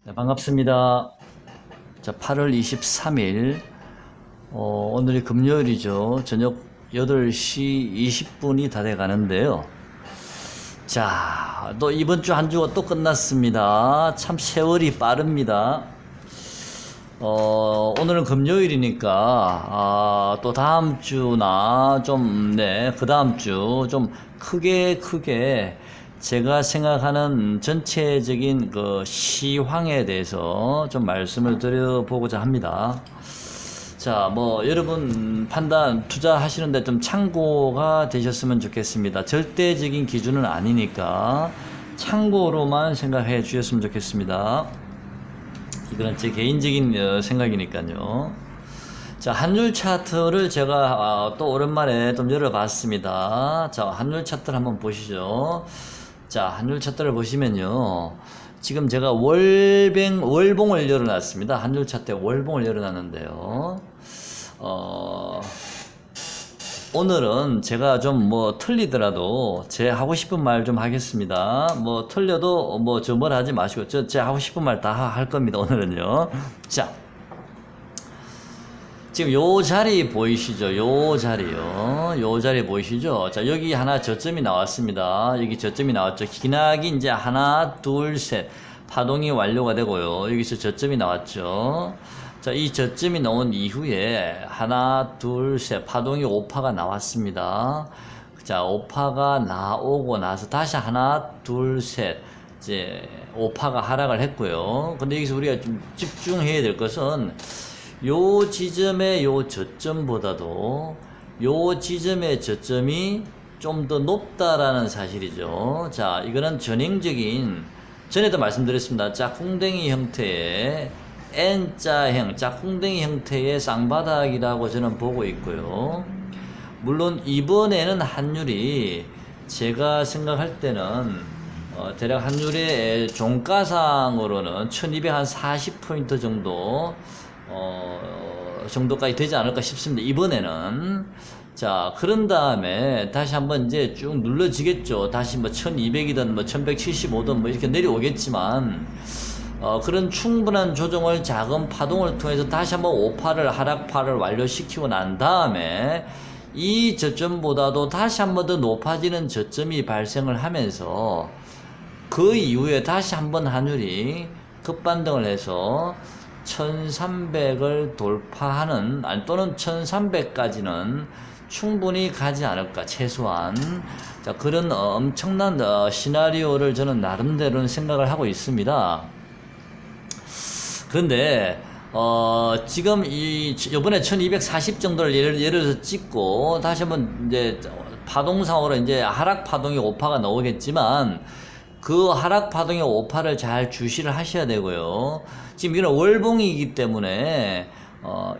네, 반갑습니다. 자, 8월 23일, 오늘이 금요일이죠. 저녁 8시 20분이 다 돼 가는데요. 자, 또 이번 주 한 주가 또 끝났습니다. 참 세월이 빠릅니다. 오늘은 금요일이니까, 또 다음 주나 그 다음 주 좀 크게 제가 생각하는 전체적인 그 시황에 대해서 좀 말씀을 드려보고자 합니다. 자, 여러분 판단 투자하시는데 좀 참고가 되셨으면 좋겠습니다. 절대적인 기준은 아니니까 참고로만 생각해 주셨으면 좋겠습니다. 이거는 제 개인적인 생각이니까요. 자, 환율 차트를 제가 또 오랜만에 좀 열어봤습니다. 자, 환율 차트를 한번 보시죠. 자, 환율 차트를 보시면요. 지금 제가 월봉을 열어놨습니다. 환율 차트에 월봉을 열어놨는데요. 오늘은 제가 좀 틀리더라도 제 하고 싶은 말 좀 하겠습니다. 틀려도 저 뭐라 하지 마시고 제 하고 싶은 말 다 할 겁니다. 오늘은요. 자, 지금 요 자리 보이시죠? 요 자리 보이시죠? 자, 여기 하나 저점이 나왔습니다. 여기 저점이 나왔죠. 기나기 이제 하나, 둘, 셋. 파동이 완료가 되고요. 여기서 저점이 나왔죠. 자, 이 저점이 나온 이후에 하나, 둘, 셋. 파동이 오파가 나왔습니다. 자, 오파가 나오고 나서 다시 하나, 둘, 셋. 이제 오파가 하락을 했고요. 근데 여기서 우리가 좀 집중해야 될 것은 요 지점의 요 저점보다도 요 지점의 저점이 좀 더 높다라는 사실이죠. 자, 이거는 전에도 말씀드렸습니다. 짝꿍댕이 형태의 N자형, 짝꿍댕이 형태의 쌍바닥이라고 저는 보고 있고요. 물론 이번에는 환율이 제가 생각할 때는 대략 환율의 종가상으로는 1240포인트 정도까지 되지 않을까 싶습니다. 이번에는. 자, 그런 다음에 다시 한번 이제 쭉 눌러지겠죠. 다시 1200이든 1175든 이렇게 내려오겠지만, 그런 충분한 조정을 작은 파동을 통해서 다시 한번 하락파를 완료시키고 난 다음에 이 저점보다도 다시 한번 더 높아지는 저점이 발생을 하면서 그 이후에 다시 한번 환율이 급반등을 해서 1300을 돌파하는, 또는 1300까지는 충분히 가지 않을까, 최소한. 자, 그런 엄청난 시나리오를 저는 나름대로는 생각을 하고 있습니다. 그런데 지금 요번에 1240 정도를 예를 들어서 찍고 다시 한번 이제 파동상으로 이제 하락 파동이 오파가 나오겠지만, 그 하락 파동의 오파를 잘 주시를 하셔야 되고요. 지금 이건 월봉이기 때문에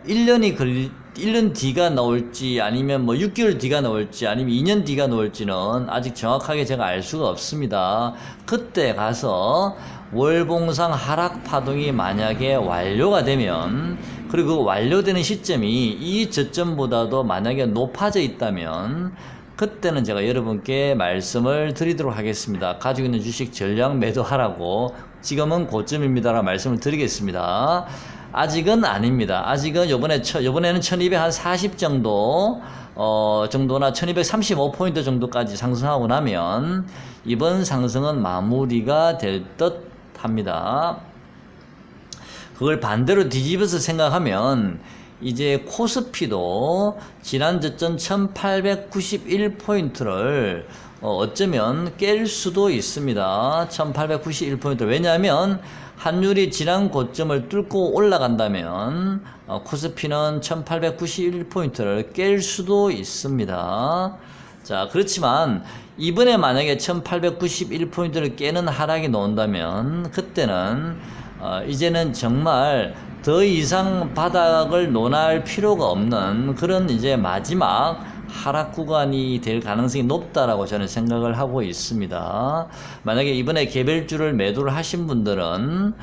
1년 뒤가 나올지, 아니면 6개월 뒤가 나올지, 아니면 2년 뒤가 나올지는 아직 정확하게 제가 알 수가 없습니다. 그때 가서 월봉상 하락 파동이 만약에 완료가 되면, 그리고 그 완료되는 시점이 이 저점보다도 만약에 높아져 있다면, 그때는 제가 여러분께 말씀을 드리도록 하겠습니다. 가지고 있는 주식 전량 매도하라고, 지금은 고점입니다라고 말씀을 드리겠습니다. 아직은 아닙니다. 아직은 요번에는 1240 정도나 1235포인트 정도까지 상승하고 나면 이번 상승은 마무리가 될 듯 합니다. 그걸 반대로 뒤집어서 생각하면, 이제 코스피도 지난 저점 1891포인트를 어쩌면 깰 수도 있습니다. 1891포인트. 왜냐하면 환율이 지난 고점을 뚫고 올라간다면 코스피는 1891포인트를 깰 수도 있습니다. 자, 그렇지만 이번에 만약에 1891포인트를 깨는 하락이 나온다면, 그때는 이제는 정말 더 이상 바닥을 논할 필요가 없는 그런 이제 마지막 하락 구간이 될 가능성이 높다라고 저는 생각을 하고 있습니다. 만약에 이번에 개별주를 매도를 하신 분들은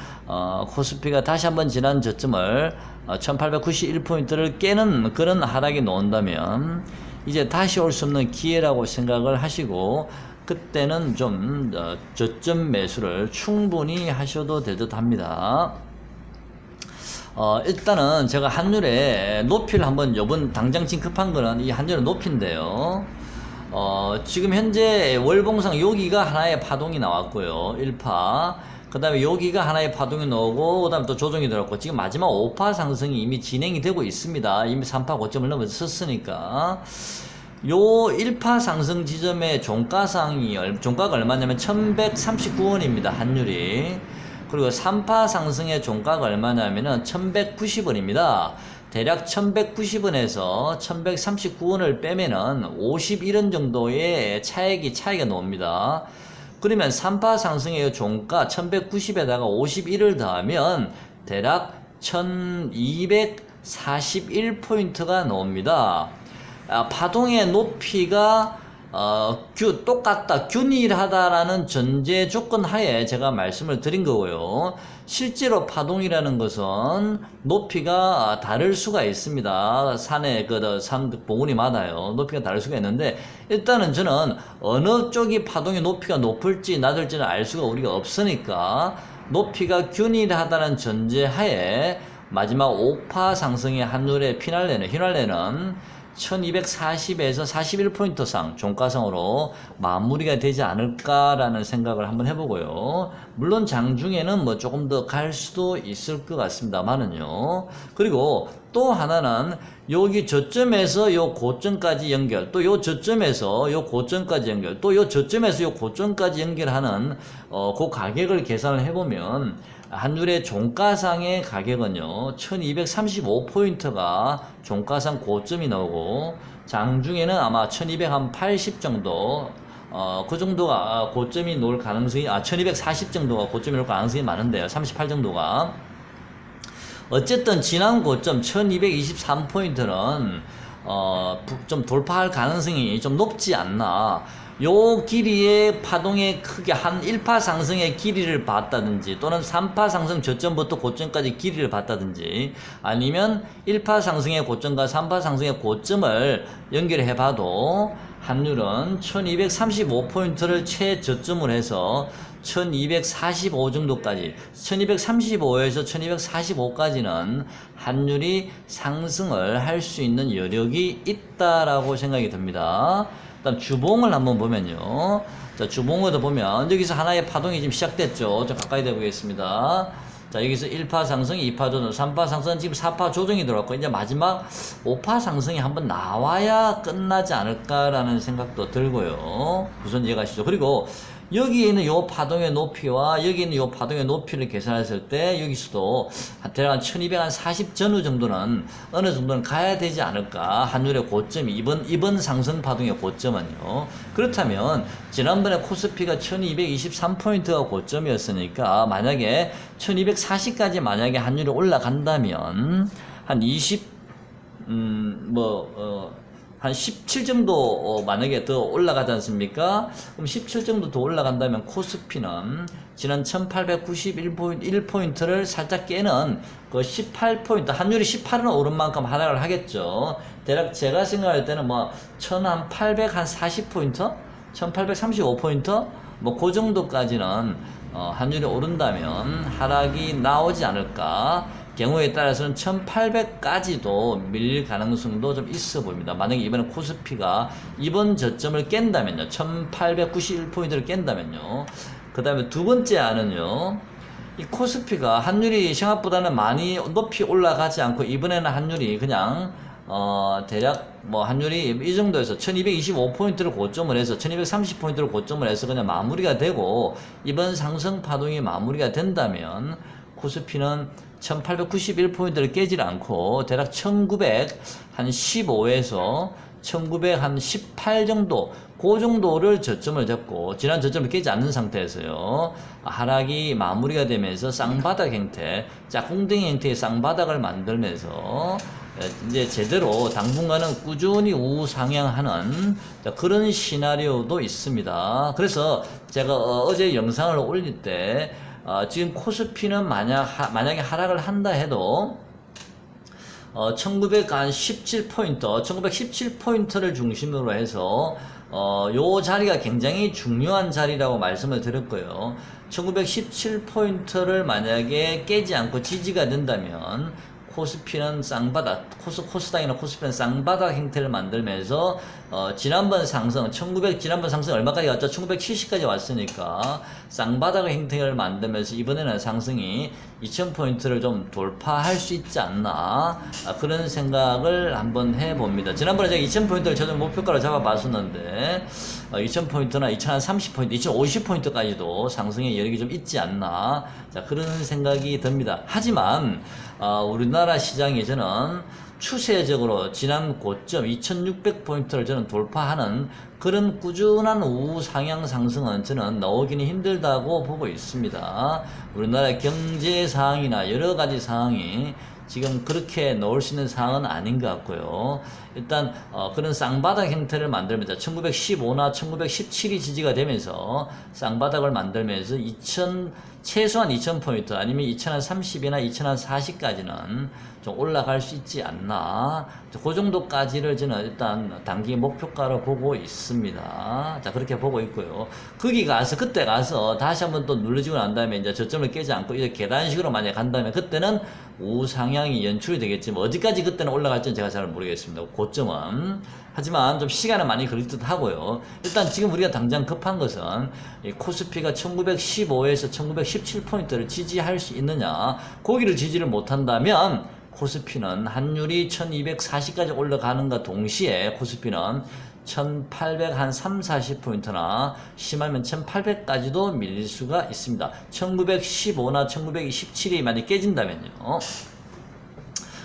코스피가 다시 한번 지난 저점을 1891포인트를 깨는 그런 하락이 나온다면 이제 다시 올 수 없는 기회라고 생각을 하시고, 그때는 좀 저점 매수를 충분히 하셔도 될 듯 합니다. 일단은 제가 환율의 높이를 한번 요번 당장 지금 급한 거는 이 환율의 높이인데요. 지금 현재 월봉상 여기가 하나의 파동이 나왔고요. 1파. 그 다음에 여기가 하나의 파동이 나오고, 그 다음에 또 조정이 들었고, 지금 마지막 5파 상승이 이미 진행이 되고 있습니다. 이미 3파 고점을 넘어섰으니까. 요 1파 상승 지점의 종가가 얼마냐면 1139원입니다. 환율이. 그리고 3파 상승의 종가가 얼마냐면은 1190원입니다. 대략 1190원에서 1139원을 빼면은 51원 정도의 차이가 나옵니다. 그러면 3파 상승의 종가 1190에다가 51을 더하면 대략 1241포인트가 나옵니다. 파동의 높이가 똑같다, 균일하다라는 전제 조건 하에 제가 말씀을 드린 거고요. 실제로 파동이라는 것은 높이가 다를 수가 있습니다. 산의 산 봉우리마다요. 높이가 다를 수가 있는데, 일단은 저는 어느 쪽이 파동의 높이가 높을지 낮을지는 알 수가 우리가 없으니까, 높이가 균일하다는 전제 하에 마지막 5파 상승의 환율의 휘날레는 1240에서 41포인트 상, 종가상으로 마무리가 되지 않을까라는 생각을 한번 해보고요. 물론 장중에는 뭐 조금 더 갈 수도 있을 것 같습니다만은요. 그리고 또 하나는 여기 저점에서 요 고점까지 연결, 또 요 저점에서 요 고점까지 연결, 또 요 저점에서 요 고점까지 연결하는 그 가격을 계산을 해보면 환율의 종가상의 가격은요 1235포인트가 종가상 고점이 나오고, 장중에는 아마 1280 정도 그 정도가 고점이 놓을 가능성이 1240 정도가 고점이 놓을 가능성이 많은데요. 38 정도가. 어쨌든 지난 고점 1223포인트는 좀 돌파할 가능성이 좀 높지 않나. 요 길이의 파동의 크게 한 1파 상승의 길이를 봤다든지, 또는 3파 상승 저점부터 고점까지 길이를 봤다든지, 아니면 1파 상승의 고점과 3파 상승의 고점을 연결해 봐도 환율은 1235포인트를 최저점으로 해서 1245 정도까지, 1235에서 1245까지는 환율이 상승을 할 수 있는 여력이 있다라고 생각이 듭니다. 일단 주봉을 한번 보면요. 자, 주봉으로 보면 여기서 하나의 파동이 지금 시작됐죠. 좀 가까이 대보겠습니다. 자, 여기서 1파 상승, 2파 조정, 3파 상승, 지금 4파 조정이 들어왔고, 이제 마지막 5파 상승이 한번 나와야 끝나지 않을까라는 생각도 들고요. 무슨 이해가시죠? 그리고 여기에 있는 요 파동의 높이와 여기 있는 요 파동의 높이를 계산했을 때 여기서도 대략 1240 전후 정도는 어느 정도는 가야 되지 않을까. 환율의 고점이 이번 상승 파동의 고점은요. 그렇다면 지난번에 코스피가 1223포인트가 고점이었으니까 만약에 1240까지 만약에 환율이 올라간다면 한 17 정도 만약에 더 올라가지 않습니까? 그럼 17 정도 더 올라간다면 코스피는 지난 1891포인트를 살짝 깨는 그 18포인트, 환율이 18은 오른 만큼 하락을 하겠죠. 대략 제가 생각할 때는 뭐 1840포인트? 1835포인트? 뭐 그 정도까지는 환율이 오른다면 하락이 나오지 않을까. 경우에 따라서는 1800까지도 밀릴 가능성도 좀 있어 보입니다. 만약에 이번에 코스피가 이번 저점을 깬다면요, 1891포인트를 깬다면요. 그 다음에 두 번째 안은요, 이 코스피가 환율이 생각보다는 많이 높이 올라가지 않고, 이번에는 환율이 그냥 대략 뭐 환율이 이 정도에서 1225포인트를 고점을 해서 1230포인트를 고점을 해서 그냥 마무리가 되고, 이번 상승 파동이 마무리가 된다면 코스피는 1891포인트를 깨지 않고 대략 1915에서 1918 정도, 그 정도를 저점을 잡고, 지난 저점을 깨지 않는 상태에서요, 하락이 마무리가 되면서 쌍바닥 형태, 짝꿍댕이 형태의 쌍바닥을 만들면서 이제 제대로 당분간은 꾸준히 우상향하는 그런 시나리오도 있습니다. 그래서 제가 어제 영상을 올릴 때 지금 코스피는 만약에 하락을 한다 해도 1917포인트를 중심으로 해서 요 자리가 굉장히 중요한 자리라고 말씀을 드렸고요. 1917포인트를 만약에 깨지 않고 지지가 된다면 코스피는 쌍바닥, 코스닥이나 코스피는 쌍바닥 형태를 만들면서 지난번 상승, 지난번 상승 얼마까지 갔죠? 1970까지 왔으니까 쌍바닥 형태를 만들면서 이번에는 상승이 2000포인트를 좀 돌파할 수 있지 않나, 그런 생각을 한번 해봅니다. 지난번에 제가 2000포인트를 저도 목표가로 잡아봤었는데 2000포인트나 2030포인트, 2050포인트까지도 상승의 여력이 좀 있지 않나, 자, 그런 생각이 듭니다. 하지만 우리나라 시장이 저는 추세적으로 지난 고점 2600포인트를 저는 돌파하는 그런 꾸준한 우상향 상승은 저는 나오기는 힘들다고 보고 있습니다. 우리나라 경제 상황이나 여러 가지 상황이 지금 그렇게 넣을 수 있는 상황은 아닌 것 같고요. 일단 그런 쌍바닥 형태를 만들면서 1915나 1917이 지지가 되면서 쌍바닥을 만들면서 최소한 2000포인트 아니면 2030이나 2040까지는 좀 올라갈 수 있지 않나, 그 정도까지를 저는 일단 단기 목표가로 보고 있습니다. 자, 그렇게 보고 있고요. 그때 가서 다시 한번 또 눌러지고 난 다음에 이제 저점을 깨지 않고 이제 계단식으로 만약에 간다면 그때는 우상향이 연출이 되겠지만 어디까지 그때는 올라갈지는 제가 잘 모르겠습니다. 고점은. 하지만 좀 시간은 많이 걸릴 듯 하고요. 일단 지금 우리가 당장 급한 것은 이 코스피가 1915에서 1917포인트를 지지할 수 있느냐, 거기를 지지를 못한다면 코스피는 환율이 1240까지 올라가는가 동시에 코스피는 1800 한 3, 40포인트나 심하면 1800까지도 밀릴 수가 있습니다. 1915나 1927이 만약 깨진다면요.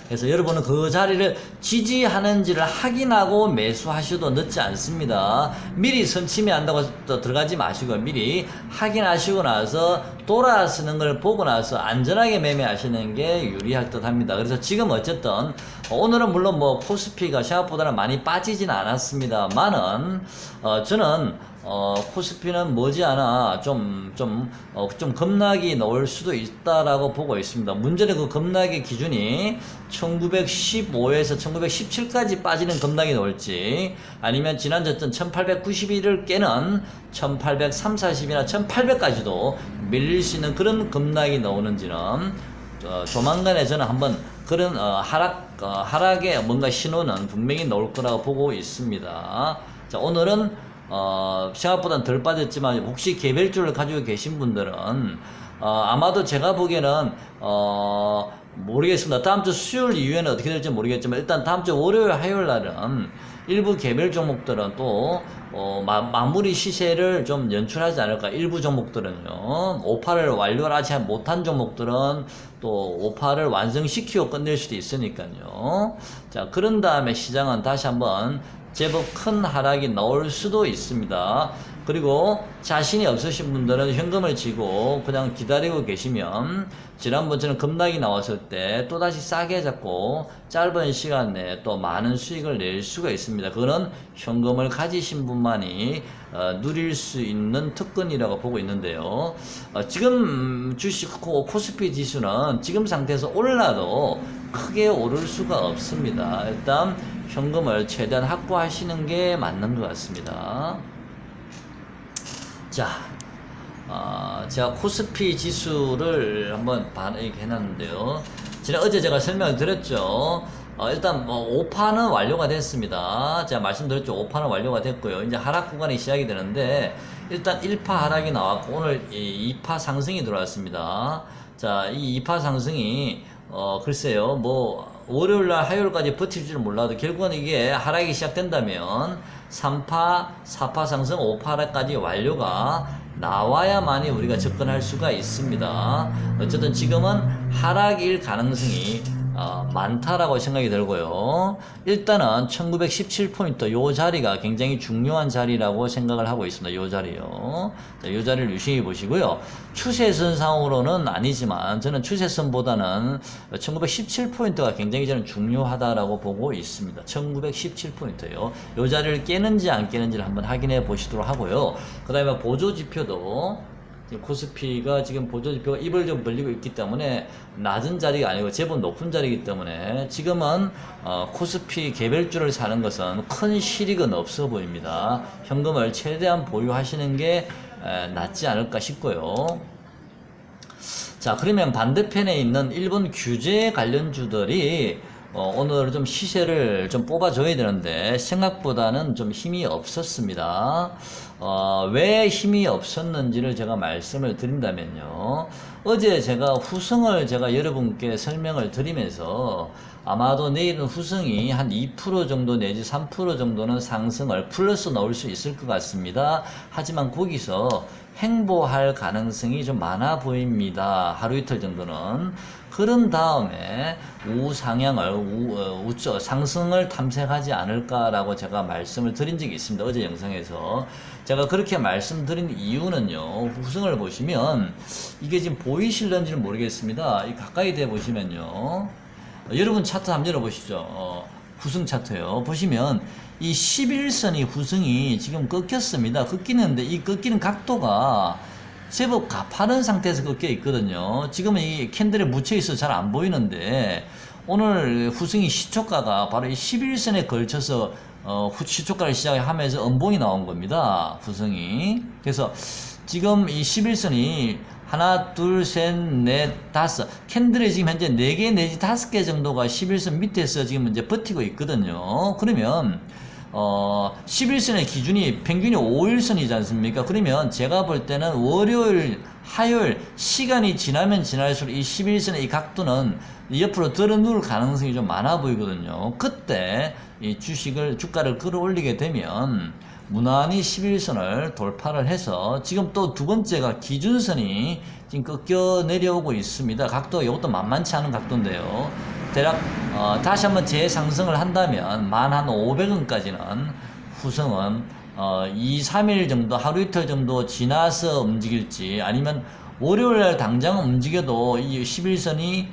그래서 여러분은 그 자리를 지지하는지를 확인하고 매수하셔도 늦지 않습니다. 미리 선침해 한다고 또 들어가지 마시고 미리 확인하시고 나서 돌아서는 걸 보고 나서 안전하게 매매하시는 게 유리할 듯 합니다. 그래서 지금 어쨌든 오늘은 물론 뭐 코스피가 생각보다는 많이 빠지진 않았습니다만은 저는 코스피는 머지않아 좀 급락이 나올 수도 있다라고 보고 있습니다. 문제는 그 급락의 기준이 1915에서 1917까지 빠지는 급락이 나올지, 아니면 지난 저점 1891을 깨는 1830, 40이나 1800까지도 밀릴 수 있는 그런 급락이 나오는지는 조만간에 저는 한번 그런 하락의 뭔가 신호는 분명히 나올 거라고 보고 있습니다. 자, 오늘은 생각보다는 덜 빠졌지만 혹시 개별주를 가지고 계신 분들은 아마도 제가 보기에는 모르겠습니다. 다음 주 수요일 이후에는 어떻게 될지 모르겠지만 일단 다음 주 월요일 화요일 날은 일부 개별 종목들은 또 마무리 시세를 좀 연출하지 않을까. 일부 종목들은요, 오파를 완료를 하지 못한 종목들은 또 오파를 완성시키고 끝낼 수도 있으니까요. 자, 그런 다음에 시장은 다시 한번 제법 큰 하락이 나올 수도 있습니다. 그리고 자신이 없으신 분들은 현금을 쥐고 그냥 기다리고 계시면 지난번처럼 급락이 나왔을 때 또다시 싸게 잡고 짧은 시간 내에 또 많은 수익을 낼 수가 있습니다. 그거는 현금을 가지신 분만이 누릴 수 있는 특권이라고 보고 있는데요. 지금 주식 코스피 지수는 지금 상태에서 올라도 크게 오를 수가 없습니다. 일단 현금을 최대한 확보하시는 게 맞는 것 같습니다. 자, 제가 코스피 지수를 한번 해놨는데요. 어제 제가 설명을 드렸죠. 일단 오파는 완료가 됐습니다. 제가 말씀드렸죠. 오파는 완료가 됐고요. 이제 하락 구간이 시작이 되는데 일단 1파 하락이 나왔고 오늘 2파 상승이 들어왔습니다. 자, 이 2파 상승이 글쎄요, 월요일날 화요일까지 버틸 줄 몰라도 결국은 이게 하락이 시작된다면 3파, 4파 상승, 5파 하락까지 완료가 나와야만이 우리가 접근할 수가 있습니다. 어쨌든 지금은 하락일 가능성이 많다라고 생각이 들고요. 일단은 1917포인트 요 자리가 굉장히 중요한 자리라고 생각을 하고 있습니다. 요 자리요. 자, 요 자리를 유심히 보시고요. 추세선상으로는 아니지만 저는 추세선보다는 1917포인트가 굉장히 저는 중요하다라고 보고 있습니다. 1917포인트요. 요 자리를 깨는지 안 깨는지를 한번 확인해 보시도록 하고요. 그 다음에 보조지표도 코스피가 지금 보조지표가 입을 좀 벌리고 있기 때문에 낮은 자리가 아니고 제법 높은 자리이기 때문에 지금은 코스피 개별주를 사는 것은 큰 실익은 없어 보입니다. 현금을 최대한 보유하시는 게 낫지 않을까 싶고요. 자, 그러면 반대편에 있는 일본 규제 관련주들이 오늘 좀 시세를 좀 뽑아줘야 되는데 생각보다는 좀 힘이 없었습니다. 왜 힘이 없었는지를 제가 말씀을 드린다면요. 어제 제가 후승을 제가 여러분께 설명을 드리면서 아마도 내일은 후승이 한 2% 정도 내지 3% 정도는 상승을 플러스 넣을 수 있을 것 같습니다. 하지만 거기서 행보할 가능성이 좀 많아 보입니다. 하루 이틀 정도는. 그런 다음에 우상향을, 상승을 탐색하지 않을까라고 제가 말씀을 드린 적이 있습니다. 어제 영상에서. 제가 그렇게 말씀드린 이유는요, 후승을 보시면, 이게 지금 보이실런지는 모르겠습니다. 이 가까이 대 보시면요, 여러분 차트 한번 열어보시죠. 후승 차트요. 보시면, 이 11선이 후승이 지금 꺾였습니다. 꺾이는데 이 꺾이는 각도가 제법 가파른 상태에서 꺾여 있거든요. 지금은 이 캔들에 묻혀 있어서 잘 안 보이는데 오늘 후승이 시초가가 바로 이 11선에 걸쳐서 시초가를 시작하면서 음봉이 나온 겁니다. 후승이. 그래서 지금 이 11선이 하나, 둘, 셋, 넷, 다섯. 캔들이 지금 현재 4개 내지 5개 정도가 11선 밑에서 지금 이제 버티고 있거든요. 그러면 11선의 기준이 평균이 5일선이지 않습니까? 그러면 제가 볼 때는 월요일, 화요일 시간이 지나면 지날수록 이 11선의 이 각도는 옆으로 들어누울 가능성이 좀 많아 보이거든요. 그때 이 주가를 끌어올리게 되면 무난히 11선을 돌파를 해서 지금 또 두 번째가 기준선이 지금 꺾여 내려오고 있습니다. 각도가 이것도 만만치 않은 각도인데요. 대략 다시 한번 재상승을 한다면 15,500원까지는 후승은 2, 3일 정도 하루 이틀 정도 지나서 움직일지 아니면 월요일날 당장 움직여도 이 11선이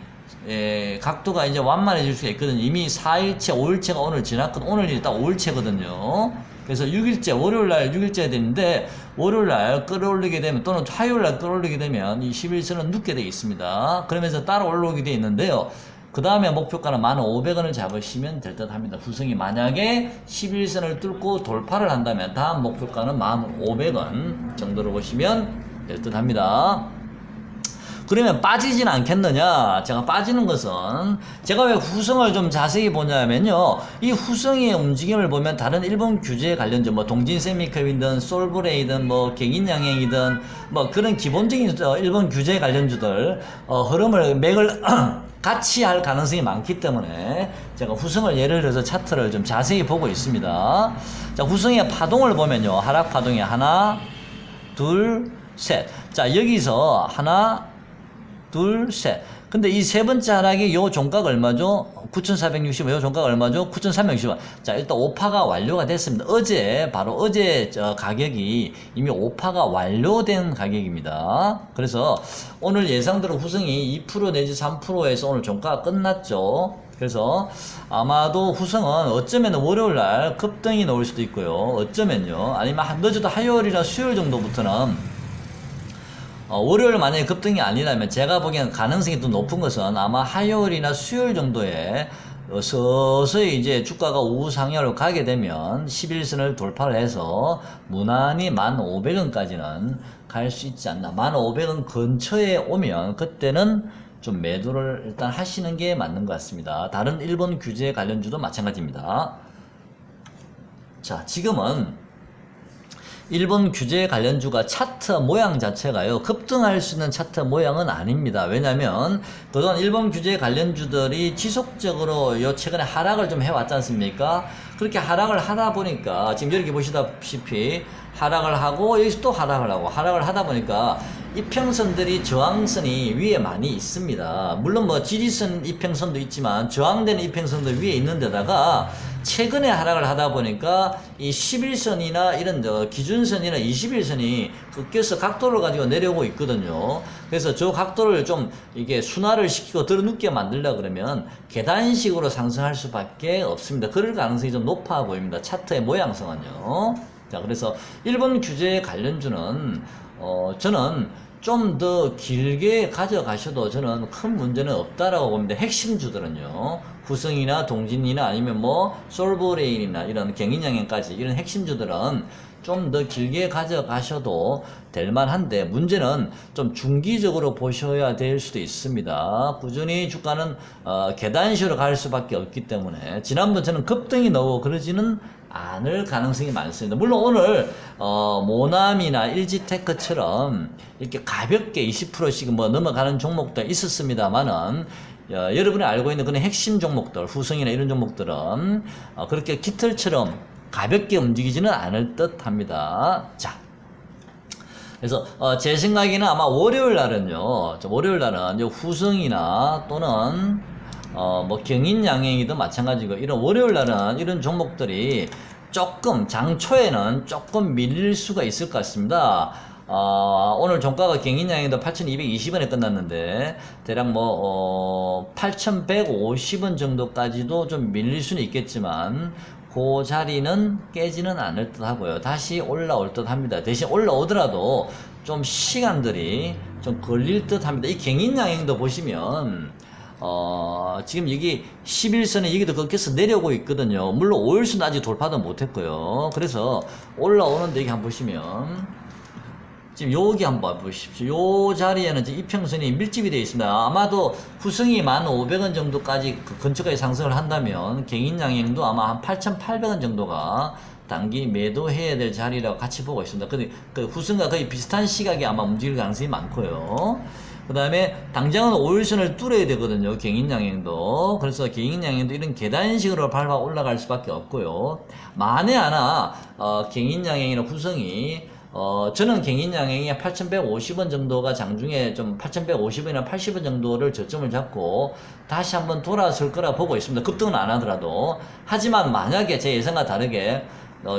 각도가 이제 완만해질 수가 있거든요. 이미 4일째, 5일째가 오늘 지났거든요. 오늘이 딱 5일째거든요. 그래서 6일째, 월요일날 6일째가 되는데, 월요일날 끌어올리게 되면, 또는 화요일날 끌어올리게 되면, 이 11선은 눕게 되어 있습니다. 그러면서 따라 올라오게 되어 있는데요. 그 다음에 목표가는 15,500원을 잡으시면 될 듯 합니다. 후승이 만약에 11선을 뚫고 돌파를 한다면, 다음 목표가는 15,500원 정도로 보시면 될 듯 합니다. 그러면 빠지진 않겠느냐? 제가 빠지는 것은 제가 왜 후승을 좀 자세히 보냐면요. 이 후승의 움직임을 보면 다른 일본 규제 관련주 뭐 동진 세미컴이든 솔브레이든 뭐 갱인양행이든 뭐 그런 기본적인 일본 규제 관련주들 흐름을 맥을 같이 할 가능성이 많기 때문에 제가 후승을 예를 들어서 차트를 좀 자세히 보고 있습니다. 자, 후승의 파동을 보면요. 하락 파동이 하나, 둘, 셋. 자, 여기서 하나, 둘, 셋. 근데 이 세 번째 하락이 요 종가가 얼마죠? 9,460원. 요 종가가 얼마죠? 9,360원. 자, 일단 오파가 완료가 됐습니다. 바로 어제 가격이 이미 오파가 완료된 가격입니다. 그래서 오늘 예상대로 후승이 2% 내지 3%에서 오늘 종가가 끝났죠. 그래서 아마도 후승은 어쩌면 월요일날 급등이 나올 수도 있고요. 어쩌면요. 아니면 늦어도 화요일이나 수요일 정도부터는 월요일 만약에 급등이 아니라면 제가 보기에는 가능성이 더 높은 것은 아마 화요일이나 수요일 정도에 서서히 이제 주가가 우상향으로 가게 되면 11선을 돌파를 해서 무난히 15,500원까지는 갈 수 있지 않나. 15,500원 근처에 오면 그때는 좀 매도를 일단 하시는 게 맞는 것 같습니다. 다른 일본 규제 관련주도 마찬가지입니다. 자, 지금은 일본 규제 관련주가 차트 모양 자체가요, 급등할 수 있는 차트 모양은 아닙니다. 왜냐면, 그동안 일본 규제 관련주들이 지속적으로 최근에 하락을 좀 해왔지 않습니까? 그렇게 하락을 하다 보니까, 지금 여기 보시다시피, 하락을 하고, 여기서 또 하락을 하고, 하락을 하다 보니까, 이평선들이 저항선이 위에 많이 있습니다. 물론 뭐 지지선 이평선도 있지만, 저항되는 이평선도 위에 있는 데다가, 최근에 하락을 하다 보니까 이 11선이나 이런 기준선이나 21선이 꺾여서 각도를 가지고 내려오고 있거든요. 그래서 저 각도를 좀 이게 순환을 시키고 들어눕게 만들려 그러면 계단식으로 상승할 수밖에 없습니다. 그럴 가능성이 좀 높아 보입니다. 차트의 모양성은요. 자, 그래서 일본 규제 관련주는 저는 좀 더 길게 가져가셔도 저는 큰 문제는 없다라고 봅니다. 핵심주들은요. 후성이나 동진이나 아니면 뭐 솔브레인이나 이런 경인양행까지 이런 핵심주들은 좀 더 길게 가져가셔도 될 만한데 문제는 좀 중기적으로 보셔야 될 수도 있습니다. 꾸준히 주가는 계단식으로 갈 수밖에 없기 때문에 지난번 저는 급등이 나오고 그러지는 않을 가능성이 많습니다. 물론 오늘 모남이나 일지테크처럼 이렇게 가볍게 20%씩 뭐 넘어가는 종목도 있었습니다만은 여러분이 알고 있는 그런 핵심 종목들, 후성이나 이런 종목들은 그렇게 깃털처럼 가볍게 움직이지는 않을 듯 합니다. 자, 그래서 제 생각에는 아마 월요일 날은요, 후성이나 또는 뭐 경인양행이도 마찬가지고 이런 월요일 날은 이런 종목들이 조금 장초에는 조금 밀릴 수가 있을 것 같습니다. 오늘 종가가 경인양행도 8,220원에 끝났는데 대략 뭐 8,150원 정도까지도 좀 밀릴 수는 있겠지만 그 자리는 깨지는 않을 듯 하고요. 다시 올라올 듯 합니다. 대신 올라오더라도 좀 시간들이 좀 걸릴 듯 합니다. 이 경인양행도 보시면 지금 여기 11선에 여기도 꺾여서 내려오고 있거든요. 물론 5일선 아직 돌파도 못했고요. 그래서 올라오는데 여기 한번 보시면 지금 여기 한번 보십시오. 요 자리에는 이제 이평선이 밀집이 되어 있습니다. 아마도 후승이 1,500원 정도까지 그 근처까지 상승을 한다면 경인양행도 아마 한 8,800원 정도가 단기 매도해야 될 자리라고 같이 보고 있습니다. 근데 그 후승과 거의 비슷한 시각에 아마 움직일 가능성이 많고요. 그 다음에 당장은 5일선을 뚫어야 되거든요. 경인양행도. 그래서 경인양행도 이런 계단식으로 밟아 올라갈 수밖에 없고요. 만에 하나 경인양행이나 후성이 저는 경인양행이 8,150원 정도가 장중에 좀 8,150원이나 80원 정도를 저점을 잡고 다시 한번 돌아설 거라 보고 있습니다. 급등은 안 하더라도. 하지만 만약에 제 예상과 다르게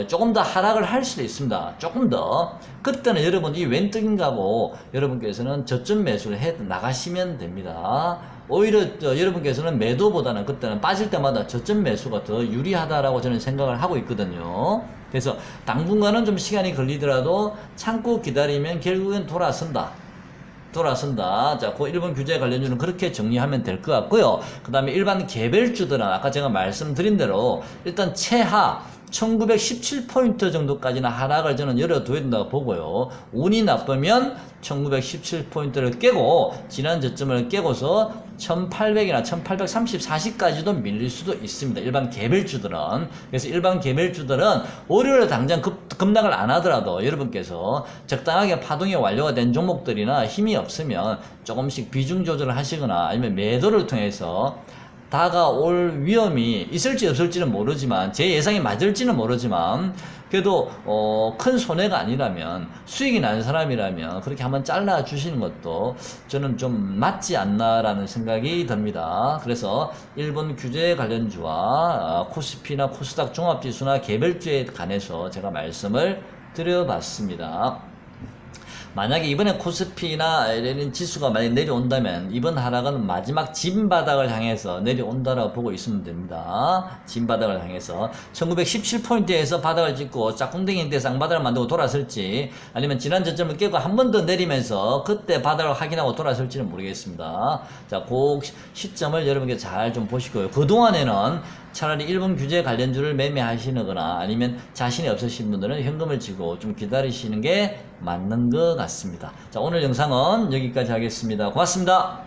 조금 더 하락을 할 수도 있습니다. 조금 더. 그때는 여러분 이 웬떡인가고 여러분께서는 저점 매수를 해 나가시면 됩니다. 오히려 여러분께서는 매도보다는 그때는 빠질 때마다 저점 매수가 더 유리하다라고 저는 생각을 하고 있거든요. 그래서 당분간은 좀 시간이 걸리더라도 참고 기다리면 결국엔 돌아선다. 자, 그 일본 규제 관련주는 그렇게 정리하면 될 것 같고요. 그 다음에 일반 개별주들은 아까 제가 말씀드린 대로 일단 최하 1917포인트 정도까지는 하락을 저는 열어둬야 된다고 보고요. 운이 나쁘면 1917포인트를 깨고 지난 저점을 깨고서 1800이나 1830, 40까지도 밀릴 수도 있습니다. 일반 개별주들은. 그래서 일반 개별주들은 월요일에 당장 급락을 안 하더라도 여러분께서 적당하게 파동이 완료가 된 종목들이나 힘이 없으면 조금씩 비중 조절을 하시거나 아니면 매도를 통해서 다가올 위험이 있을지 없을지는 모르지만 제 예상이 맞을지는 모르지만 그래도 큰 손해가 아니라면 수익이 나는 사람이라면 그렇게 한번 잘라 주시는 것도 저는 좀 맞지 않나라는 생각이 듭니다. 그래서 일본 규제 관련주와 코스피나 코스닥 종합지수나 개별주에 관해서 제가 말씀을 드려봤습니다. 만약에 이번에 코스피나 이런 지수가 만약 내려온다면 이번 하락은 마지막 진바닥을 향해서 내려온다라고 보고 있으면 됩니다. 진바닥을 향해서 1917포인트에서 바닥을 찍고 짝꿍댕이 때 쌍바닥을 만들고 돌아설지 아니면 지난 저점을 깨고 한 번 더 내리면서 그때 바닥을 확인하고 돌아설지는 모르겠습니다. 자, 그 시점을 여러분께 잘 좀 보시고요. 그동안에는 차라리 일본 규제 관련주를 매매하시거나 아니면 자신이 없으신 분들은 현금을 쥐고 좀 기다리시는 게 맞는 것 같습니다. 자, 오늘 영상은 여기까지 하겠습니다. 고맙습니다.